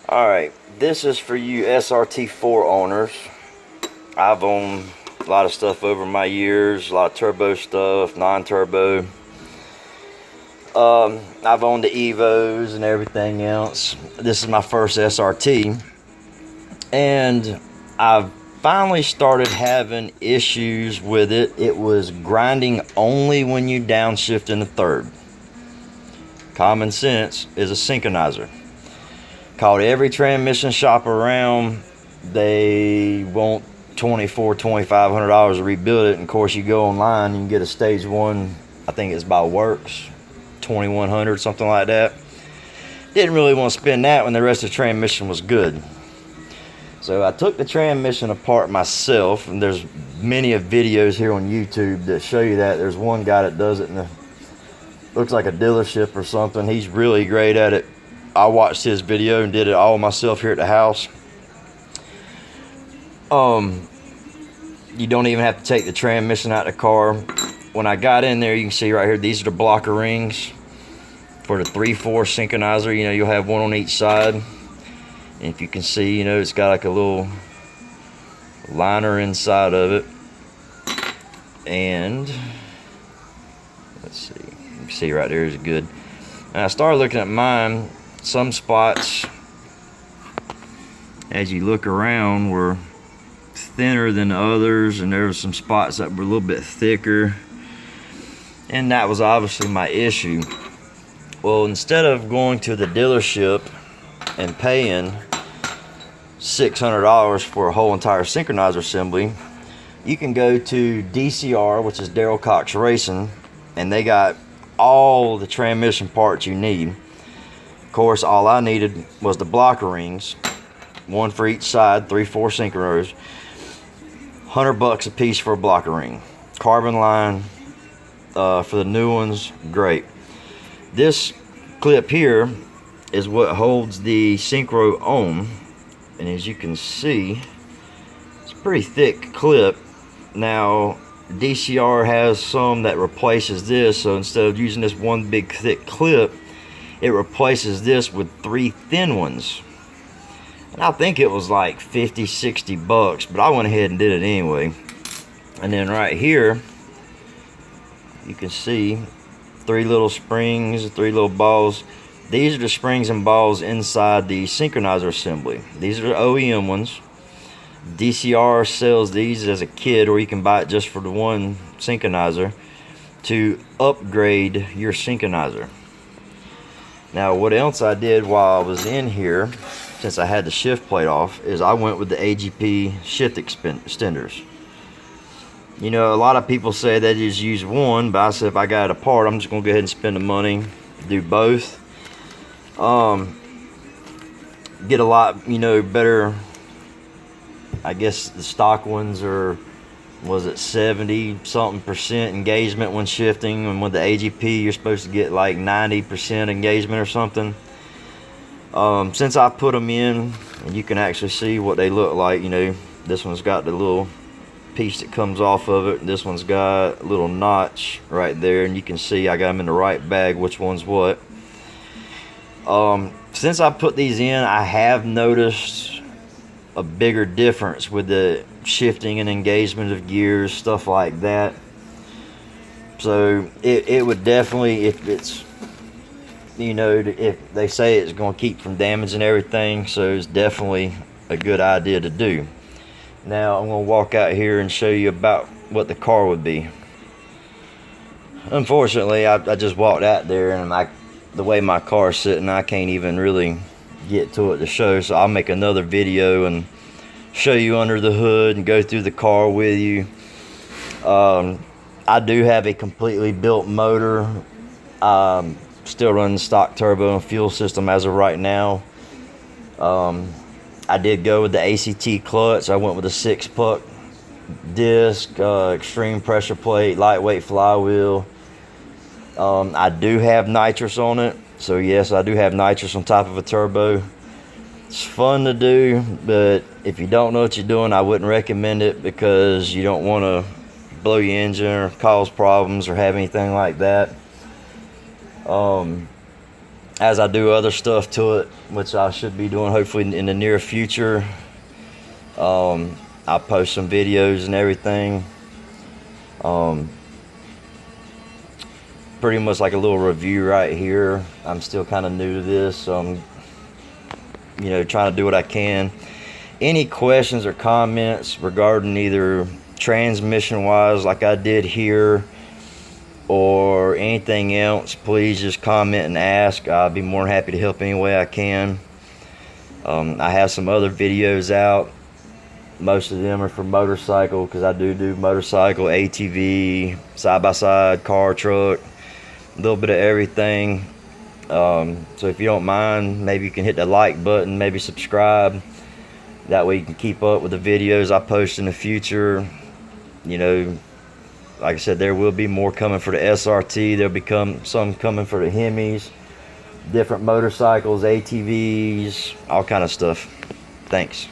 Alright, this is for you Srt4 owners. I've owned a lot of stuff over my years, a lot of turbo stuff, non-turbo. I've owned the Evos and everything else. This is my first SRT, and I've finally started having issues with it. It was grinding only when you downshift in the third. Common sense is a synchronizer. Called every transmission shop around. They want $2,400–$2,500 to rebuild it, and of course you go online, you can get a stage one, I think it's by Works, $2,100, something like that. Didn't really want to spend that when the rest of the transmission was good. So I took the transmission apart myself, and there's many of videos here on YouTube that show you that. There's one guy that does it in the, looks like a dealership or something. He's really great at it. I watched his video and did it all myself here at the house. You don't even have to take the transmission out of the car. When I got in there, you can see right here, these are the blocker rings for the 3/4 synchronizer. You know, you'll have one on each side. And if you can see, you know, it's got like a little liner inside of it. And let's see, you can see right there is good. And I started looking at mine. Some spots, as you look around, were thinner than others, and there were some spots that were a little bit thicker, and that was obviously my issue. Well, instead of going to the dealership and paying $600 for a whole entire synchronizer assembly, you can go to DCR, which is Daryl Cox Racing, and they got all the transmission parts you need. Of course, all I needed was the blocker rings, one for each side, 3/4 synchros. $100 a piece for a blocker ring. Carbon line for the new ones, great. This clip here is what holds the synchro on, and as you can see, it's a pretty thick clip. Now, DCR has some that replaces this, so instead of using this one big thick clip, it replaces this with 3 thin ones. And I think it was like $50–$60, but I went ahead and did it anyway. And then right here, you can see 3 little springs, 3 little balls. These are the springs and balls inside the synchronizer assembly. These are the OEM ones. DCR sells these as a kit, or you can buy it just for the one synchronizer to upgrade your synchronizer. Now, what else I did while I was in here, since I had the shift plate off, is I went with the AGP shift extenders. You know, a lot of people say they just use one, but I said if I got it apart, I'm just going to go ahead and spend the money, do both. Get a lot, you know, better. I guess the stock ones are, was it 70-something% engagement when shifting, and with the AGP you're supposed to get like 90% engagement or something. Since I put them in, and you can actually see what they look like, you know, this one's got the little piece that comes off of it, and this one's got a little notch right there, and you can see I got them in the right bag, which one's what. Since I put these in, I have noticed a bigger difference with the shifting and engagement of gears, stuff like that. So it would definitely, if it's, you know, if they say it's going to keep from damaging everything, so it's definitely a good idea to do. Now I'm going to walk out here and show you about what the car would be. Unfortunately, I just walked out there, and the way my car's sitting, I can't even really get to it to show, so I'll make another video and show you under the hood and go through the car with you. I do have a completely built motor, still running stock turbo and fuel system as of right now. I did go with the ACT clutch. I went with a 6-puck disc, extreme pressure plate, lightweight flywheel. I do have nitrous on it, so yes, I do have nitrous on top of a turbo. It's fun to do, but if you don't know what you're doing, I wouldn't recommend it, because you don't want to blow your engine or cause problems or have anything like that. as I do other stuff to it, which I should be doing hopefully in the near future. I'll post some videos and everything. Pretty much like a little review right here. I'm still kind of new to this, so I'm, you know, trying to do what I can. Any questions or comments regarding either transmission wise like I did here or anything else, please just comment and ask. I'll be more than happy to help any way I can. I have some other videos out. Most of them are for motorcycle, because I do motorcycle, ATV, side-by-side, car, truck, a little bit of everything. So if you don't mind, maybe you can hit the like button, maybe subscribe. That way you can keep up with the videos I post in the future. You know, like I said, there will be more coming for the SRT. There'll be some coming for the Hemis, different motorcycles, ATVs, all kind of stuff. Thanks.